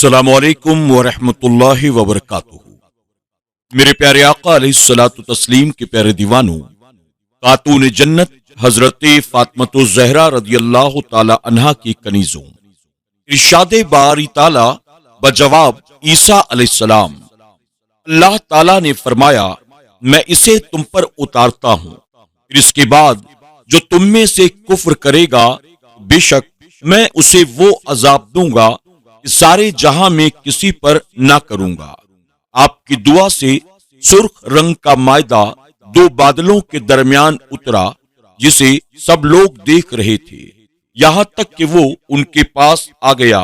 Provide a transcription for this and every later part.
السلام علیکم ورحمۃ اللہ وبرکاتہ۔ میرے پیارے آقا علیہ الصلوۃ والتسلیم کے پیارے دیوانوں، خاتون جنت حضرت فاطمۃ الزہرا رضی اللہ تعالی عنہا کی کنیزوں، ارشاد باری تعالی بجواب عیسیٰ علیہ السلام، اللہ تعالی نے فرمایا میں اسے تم پر اتارتا ہوں، پھر اس کے بعد جو تم میں سے کفر کرے گا بے شک میں اسے وہ عذاب دوں گا کہ سارے جہاں میں کسی پر نہ کروں گا۔ آپ کی دعا سے سرخ رنگ کا مائدہ دو بادلوں کے درمیان اترا جسے سب لوگ دیکھ رہے تھے، یہاں تک کہ وہ ان کے پاس آ گیا۔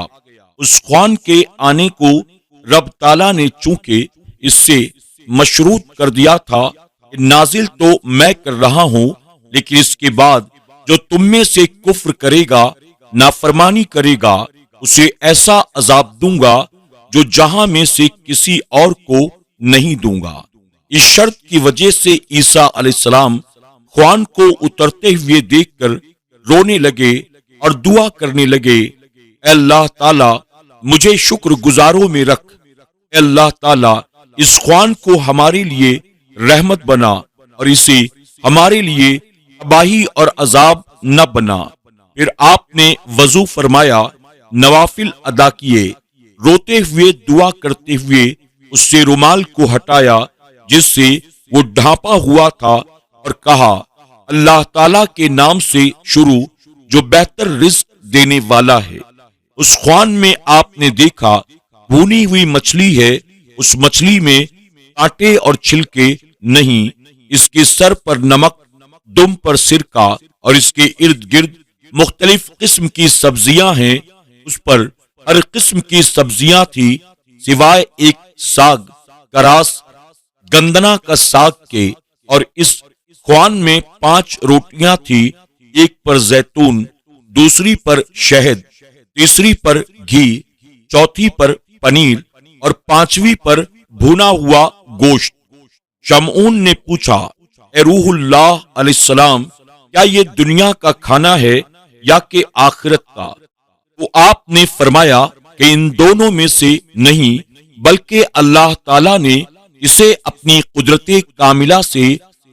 اس خوان کے آنے کو رب تعالیٰ نے چونکہ اس سے مشروط کر دیا تھا کہ نازل تو میں کر رہا ہوں، لیکن اس کے بعد جو تم میں سے کفر کرے گا، نافرمانی کرے گا، اسے ایسا عذاب دوں گا جو جہاں میں سے کسی اور کو نہیں دوں گا۔ اس شرط کی وجہ سے عیسیٰ علیہ السلام خوان کو اترتے ہوئے دیکھ کر رونے لگے اور دعا کرنے لگے، اے اللہ تعالیٰ مجھے شکر گزاروں میں رکھ، اے اللہ تعالیٰ اس خوان کو ہمارے لیے رحمت بنا اور اسے ہمارے لیے تباہی اور عذاب نہ بنا۔ پھر آپ نے وضو فرمایا، نوافل ادا کیے، روتے ہوئے دعا کرتے ہوئے اس سے رومال کو ہٹایا جس سے وہ ڈھانپا ہوا تھا اور کہا، اللہ تعالیٰ کے نام سے شروع جو بہتر رزق دینے والا ہے۔ اس خوان میں آپ نے دیکھا بھونی ہوئی مچھلی ہے، اس مچھلی میں کانٹے اور چھلکے نہیں، اس کے سر پر نمک، دم پر سرکہ اور اس کے ارد گرد مختلف قسم کی سبزیاں ہیں۔ اس پر ہر قسم کی سبزیاں تھی سوائے ایک ساگ، کراس، گندنا کا ساگ کے، اور اس خوان میں 5 روٹیاں تھی، ایک پر زیتون، دوسری پر شہد، تیسری پر گھی، چوتھی پر پنیر اور 5ویں پر بھونا ہوا گوشت۔ شمعون نے پوچھا، اے روح اللہ علیہ السلام، کیا یہ دنیا کا کھانا ہے یا کہ آخرت کا؟ تو آپ نے فرمایا کہ ان دونوں میں سے نہیں، بلکہ اللہ تعالیٰ نے اسے اپنی قدرت کاملہ سے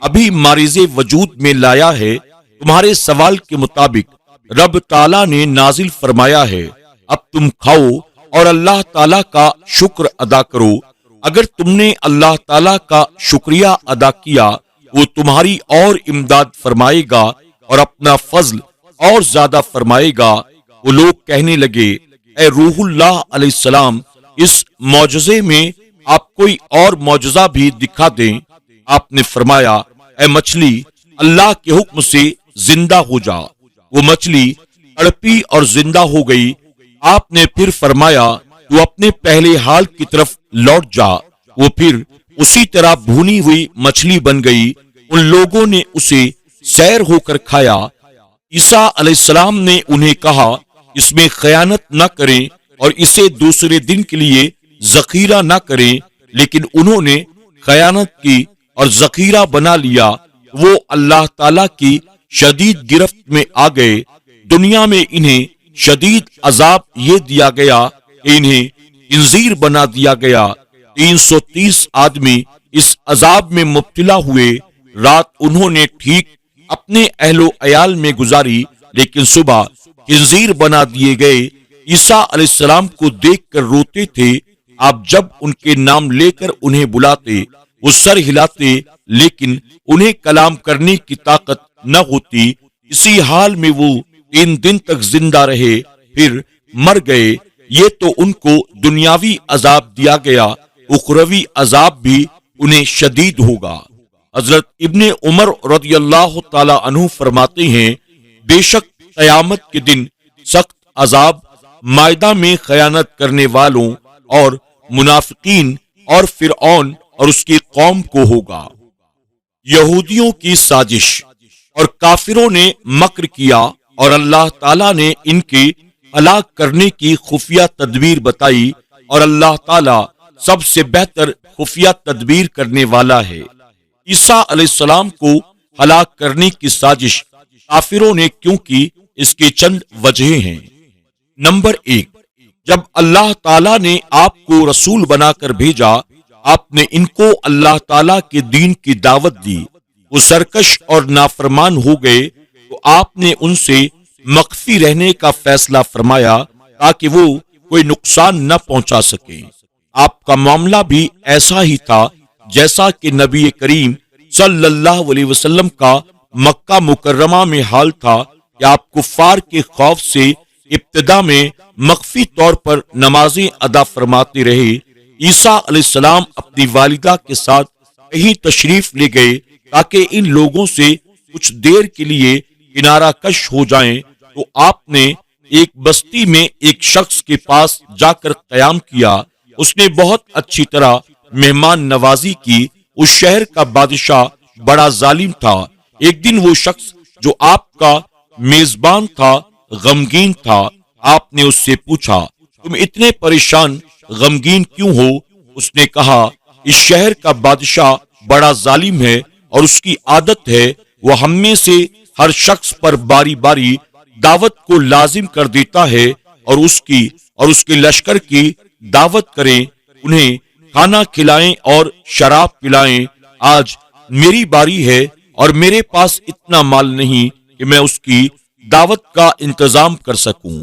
ابھی معرض وجود میں لایا ہے۔ تمہارے سوال کے مطابق رب تعالیٰ نے نازل فرمایا ہے، اب تم کھاؤ اور اللہ تعالیٰ کا شکر ادا کرو۔ اگر تم نے اللہ تعالیٰ کا شکریہ ادا کیا، وہ تمہاری اور امداد فرمائے گا اور اپنا فضل اور زیادہ فرمائے گا۔ وہ لوگ کہنے لگے، اے روح اللہ علیہ السلام، اس معجزے میں آپ کوئی اور معجزہ بھی دکھا دیں۔ آپ نے فرمایا، اے مچھلی اللہ کے حکم سے زندہ ہو جا۔ وہ مچھلی تڑپی اور زندہ ہو گئی۔ آپ نے پھر فرمایا، تو اپنے پہلے حال کی طرف لوٹ جا۔ وہ پھر اسی طرح بھونی ہوئی مچھلی بن گئی۔ ان لوگوں نے اسے سیر ہو کر کھایا۔ عیسیٰ علیہ السلام نے انہیں کہا، اس میں خیانت نہ کریں اور اسے دوسرے دن کے لیے ذخیرہ نہ کریں، لیکن انہوں نے خیانت کی اور ذخیرہ بنا لیا۔ وہ اللہ تعالیٰ کی شدید گرفت میں آ گئے۔ دنیا میں انہیں شدید عذاب یہ دیا گیا کہ انہیں خنزیر بنا دیا گیا۔ 330 آدمی اس عذاب میں مبتلا ہوئے۔ رات انہوں نے ٹھیک اپنے اہل و عیال میں گزاری، لیکن صبح خنزیر بنا دیے گئے۔ عیسیٰ علیہ السلام کو دیکھ کر روتے تھے۔ آپ جب ان کے نام لے کر انہیں بلاتے، وہ سر ہلاتے، لیکن انہیں کلام کرنے کی طاقت نہ ہوتی۔ اسی حال میں وہ 3 دن تک زندہ رہے، پھر مر گئے۔ یہ تو ان کو دنیاوی عذاب دیا گیا، اخروی عذاب بھی انہیں شدید ہوگا۔ حضرت ابن عمر رضی اللہ تعالی عنہ فرماتے ہیں، بے شک قیامت کے دن سخت عذاب مائدہ میں خیانت کرنے والوں اور منافقین اور فرعون اور اس کی قوم کو ہوگا۔ یہودیوں کی سازش اور کافروں نے مکر کیا اور اللہ تعالیٰ نے ان کی ہلاک کرنے کی خفیہ تدبیر بتائی، اور اللہ تعالیٰ سب سے بہتر خفیہ تدبیر کرنے والا ہے۔ عیسیٰ علیہ السلام کو ہلاک کرنے کی سازش کافروں نے کیوں کی؟ اس کے چند وجہیں ہیں۔ نمبر 1، جب اللہ تعالیٰ نے آپ کو رسول بنا کر بھیجا، آپ نے ان کو اللہ تعالیٰ کے دین کی دعوت دی، وہ سرکش اور نافرمان ہو گئے تو آپ نے ان سے مخفی رہنے کا فیصلہ فرمایا تاکہ وہ کوئی نقصان نہ پہنچا سکیں۔ آپ کا معاملہ بھی ایسا ہی تھا جیسا کہ نبی کریم صلی اللہ علیہ وسلم کا مکہ مکرمہ میں حال تھا کہ آپ کفار کے خوف سے ابتدا میں مخفی طور پر نمازیں ادا فرماتے رہے۔ عیسیٰ علیہ السلام اپنی والدہ کے ساتھ کہیں تشریف لے گئے تاکہ ان لوگوں سے کچھ دیر کے لیے کنارہ کش ہو جائیں، تو آپ نے ایک بستی میں ایک شخص کے پاس جا کر قیام کیا۔ اس نے بہت اچھی طرح مہمان نوازی کی۔ اس شہر کا بادشاہ بڑا ظالم تھا۔ ایک دن وہ شخص جو آپ کا میزبان تھا غمگین تھا۔ آپ نے اس سے پوچھا، تم اتنے پریشان غمگین کیوں ہو؟ اس نے کہا، اس شہر کا بادشاہ بڑا ظالم ہے اور اس کی عادت ہے وہ ہم میں سے ہر شخص پر باری باری دعوت کو لازم کر دیتا ہے اور اس کے لشکر کی دعوت کریں، انہیں کھانا کھلائیں اور شراب پلائیں۔ آج میری باری ہے اور میرے پاس اتنا مال نہیں کہ میں اس کی دعوت کا انتظام کر سکوں۔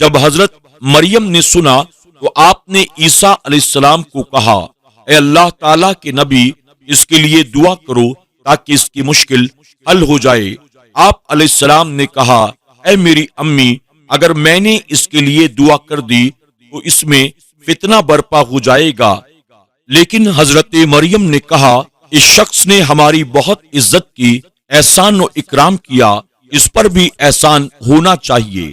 جب حضرت مریم نے سنا تو آپ نے عیسیٰ علیہ السلام کو کہا، اے اللہ تعالیٰ کے نبی، اس کے لیے دعا کرو تاکہ اس کی مشکل حل ہو جائے۔ آپ علیہ السلام نے کہا، اے میری امی، اگر میں نے اس کے لیے دعا کر دی تو اس میں فتنہ برپا ہو جائے گا۔ لیکن حضرت مریم نے کہا، اس شخص نے ہماری بہت عزت کی، احسان و اکرام کیا، اس پر بھی احسان ہونا چاہیے۔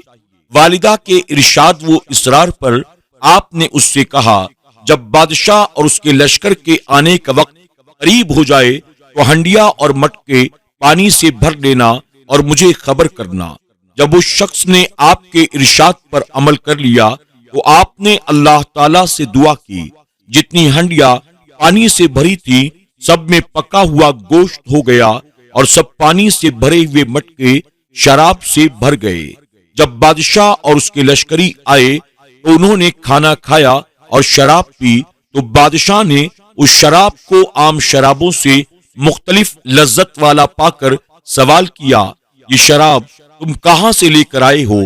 والدہ کے ارشاد و اصرار پر آپ نے اس سے کہا، جب بادشاہ اور اس کے لشکر کے آنے کا وقت قریب ہو جائے تو ہنڈیا اور مٹکے پانی سے بھر لینا اور مجھے خبر کرنا۔ جب اس شخص نے آپ کے ارشاد پر عمل کر لیا تو آپ نے اللہ تعالیٰ سے دعا کی، جتنی ہنڈیا پانی سے بھری تھی سب میں پکا ہوا گوشت ہو گیا اور سب پانی سے بھرے ہوئے مٹکے شراب سے بھر گئے۔ جب بادشاہ اور اس کے لشکری آئے تو انہوں نے کھانا کھایا اور شراب پی، تو بادشاہ نے اس شراب کو عام شرابوں سے مختلف لذت والا پا کر سوال کیا، یہ شراب تم کہاں سے لے کر آئے ہو؟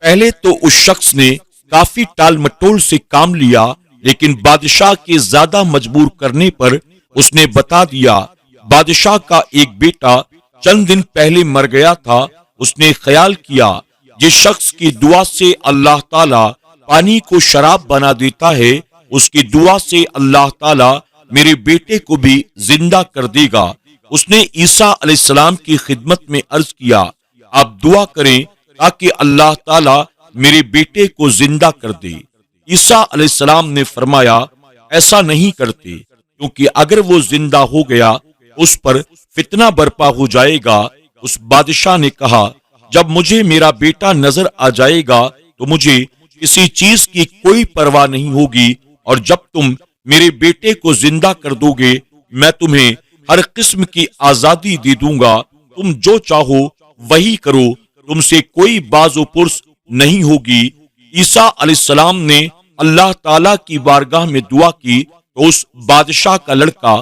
پہلے تو اس شخص نے کافی ٹال مٹول سے کام لیا، لیکن بادشاہ کے زیادہ مجبور کرنے پر اس نے بتا دیا، بادشاہ کا ایک بیٹا چند دن پہلے مر گیا تھا۔ اس نے خیال کیا، جس شخص کی دعا سے اللہ تعالیٰ پانی کو شراب بنا دیتا ہے، اس کی دعا سے اللہ تعالیٰ میرے بیٹے کو بھی زندہ کر دے گا۔ اس نے عیسیٰ علیہ السلام کی خدمت میں عرض کیا، آپ دعا کریں تاکہ اللہ تعالیٰ میرے بیٹے کو زندہ کر دے۔ عیسیٰ علیہ السلام نے فرمایا، ایسا نہیں کرتے، کیونکہ اگر وہ زندہ ہو گیا اس پر فتنہ برپا ہو جائے گا۔ اس بادشاہ نے کہا، جب مجھے میرا بیٹا نظر آ جائے گا تو مجھے کسی چیز کی کوئی پرواہ نہیں ہوگی، اور جب تم میرے بیٹے کو زندہ کر دو گے میں تمہیں ہر قسم کی آزادی دے دوں گا، تم جو چاہو وہی کرو، تم سے کوئی باز و پرس نہیں ہوگی۔ عیسیٰ علیہ السلام نے اللہ تعالیٰ کی بارگاہ میں دعا کی تو اس بادشاہ کا لڑکا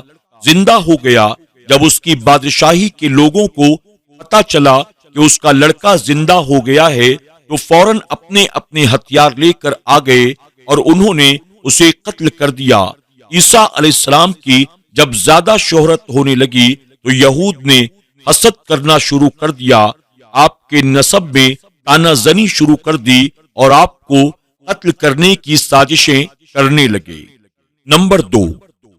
زندہ ہو گیا۔ جب اس کی بادشاہی کے لوگوں کو پتہ چلا کہ اس کا لڑکا زندہ ہو گیا ہے تو فوراً اپنے اپنے ہتھیار لے کر آ گئے اور انہوں نے اسے قتل کر دیا۔ عیسیٰ علیہ السلام کی جب زیادہ شہرت ہونے لگی تو یہود نے حسد کرنا شروع کر دیا، آپ کے نسب میں تانا زنی شروع کر دی اور آپ کو قتل کرنے کی سازشیں کرنے لگے۔ نمبر 2،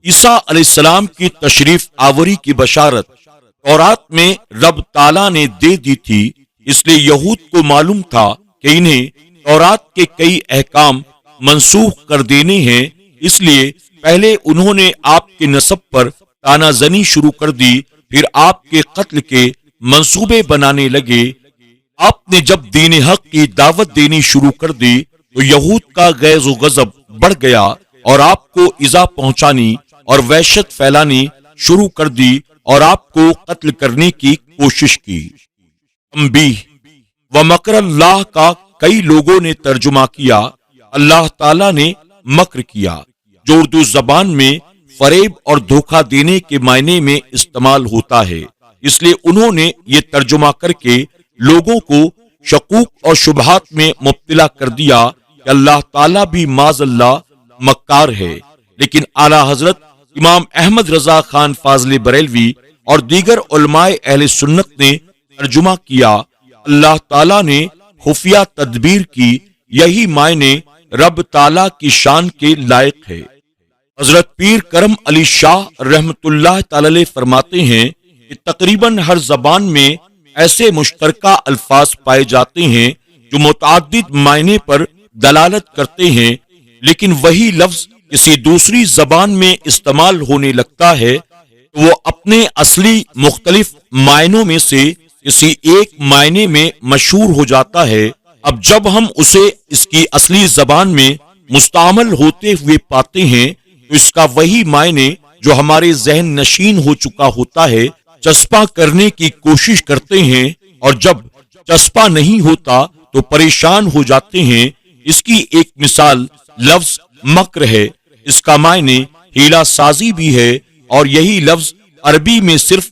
عیسیٰ علیہ السلام کی تشریف آوری کی بشارت تورات میں رب تعالیٰ نے دے دی تھی، اس لیے یہود کو معلوم تھا کہ انہیں تورات کے کئی احکام منسوخ کر دینے ہیں، اس لیے پہلے انہوں نے آپ کے نسب پر تانا زنی شروع کر دی، پھر آپ کے قتل کے منصوبے بنانے لگے۔ آپ نے جب دین حق کی دعوت دینی شروع کر دی تو یہود کا غیظ و غضب بڑھ گیا اور آپ کو ایذا پہنچانی اور وحشت پھیلانی شروع کر دی اور آپ کو قتل کرنے کی کوشش کی۔ تنبیہ و مکر اللہ کا کئی لوگوں نے ترجمہ کیا، اللہ تعالیٰ نے مکر کیا، جو اردو زبان میں فریب اور دھوکہ دینے کے معنی میں استعمال ہوتا ہے، اس لیے انہوں نے یہ ترجمہ کر کے لوگوں کو شکوک اور شبہات میں مبتلا کر دیا کہ اللہ تعالیٰ بھی معاذ اللہ مکار ہے۔ لیکن اعلیٰ حضرت امام احمد رضا خان فاضل بریلوی اور دیگر علماء اہل سنت نے ترجمہ کیا، اللہ تعالیٰ نے خفیہ تدبیر کی، یہی معنی رب تعالیٰ کی شان کے لائق ہے۔ حضرت پیر کرم علی شاہ رحمت اللہ تعالی علیہ فرماتے ہیں کہ تقریباً ہر زبان میں ایسے مشترکہ الفاظ پائے جاتے ہیں جو متعدد معنی پر دلالت کرتے ہیں، لیکن وہی لفظ کسی دوسری زبان میں استعمال ہونے لگتا ہے تو وہ اپنے اصلی مختلف معنوں میں سے کسی ایک معنی میں مشہور ہو جاتا ہے۔ اب جب ہم اسے اس کی اصلی زبان میں مستعمل ہوتے ہوئے پاتے ہیں تو اس کا وہی معنی جو ہمارے ذہن نشین ہو چکا ہوتا ہے چسپاں کرنے کی کوشش کرتے ہیں، اور جب چسپاں نہیں ہوتا تو پریشان ہو جاتے ہیں۔ اس کی ایک مثال لفظ مکر ہے، اس کا معنی ہیلا سازی بھی ہے، اور یہی لفظ عربی میں صرف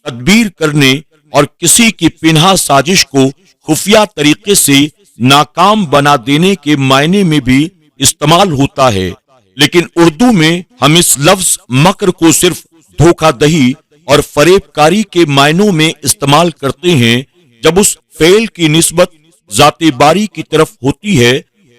تدبیر کرنے اور کسی کی پنہا سازش کو خفیہ طریقے سے ناکام بنا دینے کے معنی میں بھی استعمال ہوتا ہے، لیکن اردو میں ہم اس لفظ مکر کو صرف دھوکہ دہی اور فریب کاری کے معنوں میں استعمال کرتے ہیں۔ جب اس فعل کی نسبت ذات باری کی طرف ہوتی ہے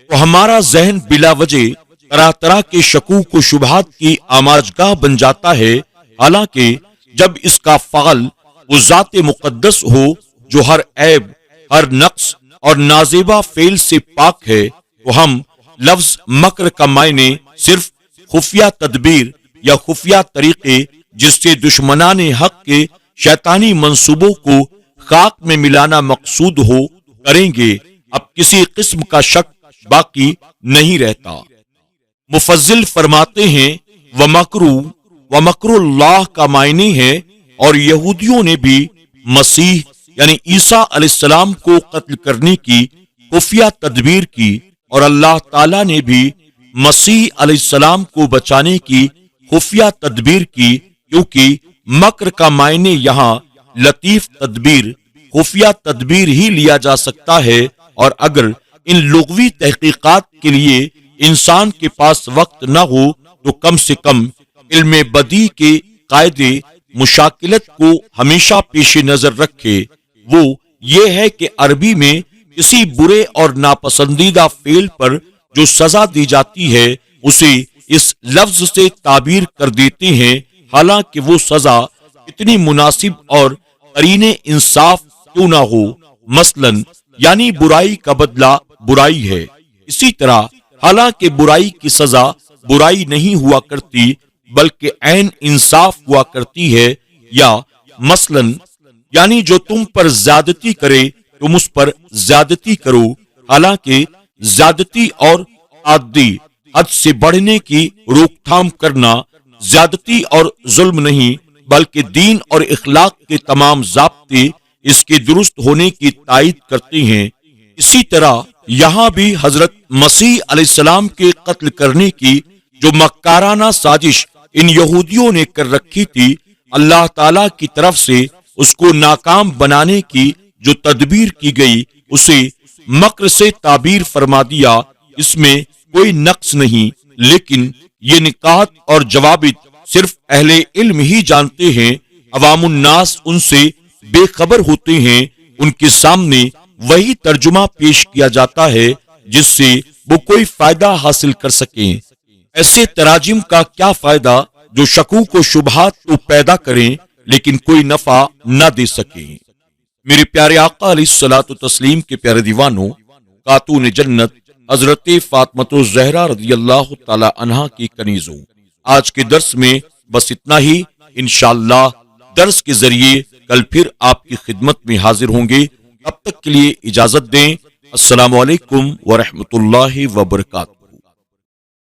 تو ہمارا ذہن بلا وجہ طرح طرح کے شکوک و شبہات کی آماجگاہ بن جاتا ہے، حالانکہ جب اس کا فعل وہ ذات مقدس ہو جو ہر عیب، ہر نقص اور نازیبا فعل سے پاک ہے، تو ہم لفظ مکر کا معنی صرف خفیہ تدبیر یا خفیہ طریقے جس سے دشمنان حق کے شیطانی منصوبوں کو خاک میں ملانا مقصود ہو کریں گے۔ اب کسی قسم کا شک باقی نہیں رہتا۔ مفضل فرماتے ہیں وَمَكْرُ اللہ کا معنی ہے، اور یہودیوں نے بھی مسیح یعنی عیسیٰ علیہ السلام کو قتل کرنے کی خفیہ تدبیر کی، اور اللہ تعالیٰ نے بھی مسیح علیہ السلام کو بچانے کی خفیہ تدبیر کی، کیونکہ مکر کا معنی یہاں لطیف تدبیر، خفیہ تدبیر ہی لیا جا سکتا ہے، اور اگر ان لغوی تحقیقات کے لیے انسان کے پاس وقت نہ ہو تو کم سے کم علم بدیع کے قاعدے مشاکلت کو ہمیشہ پیش نظر رکھے۔ وہ یہ ہے کہ عربی میں کسی برے اور ناپسندیدہ فعل پر جو سزا دی جاتی ہے اسے اس لفظ سے تعبیر کر دیتے ہیں، حالانکہ وہ سزا اتنی مناسب اور قرین انصاف کیوں نہ ہو، مثلا یعنی برائی کا بدلہ برائی ہے۔ اسی طرح حالانکہ برائی کی سزا برائی نہیں ہوا کرتی بلکہ عین انصاف ہوا کرتی ہے، یا مثلا یعنی جو تم پر زیادتی کرے تم اس پر زیادتی کرو، حالانکہ زیادتی اور تعدی حد سے بڑھنے کی روک تھام کرنا زیادتی اور ظلم نہیں بلکہ دین اور اخلاق کے تمام ضابطے اس کے درست ہونے کی تائید کرتے ہیں۔ اسی طرح یہاں بھی حضرت مسیح علیہ السلام کے قتل کرنے کی جو مکارانہ سازش ان یہودیوں نے کر رکھی تھی، اللہ تعالیٰ کی طرف سے اس کو ناکام بنانے کی جو تدبیر کی گئی اسے مکر سے تعبیر فرما دیا۔ اس میں کوئی نقص نہیں، لیکن یہ نکات اور جوابط صرف اہل علم ہی جانتے ہیں، عوام الناس ان سے بے خبر ہوتے ہیں۔ ان کے سامنے وہی ترجمہ پیش کیا جاتا ہے جس سے وہ کوئی فائدہ حاصل کر سکیں۔ ایسے تراجم کا کیا فائدہ جو شکوک و شبہات تو پیدا کریں لیکن کوئی نفع نہ دے سکیں۔ میرے پیارے آقا علیہ الصلوۃ والتسلیم کے پیارے دیوانوں، خاتون جنت حضرت فاطمۃ الزہرا رضی اللہ تعالی عنہا کی کنیزوں، آج کے درس میں بس اتنا ہی۔ انشاءاللہ درس کے ذریعے کل پھر آپ کی خدمت میں حاضر ہوں گے۔ اب تک کے لیے اجازت دیں۔ السلام علیکم ورحمۃ اللہ وبرکاتہ۔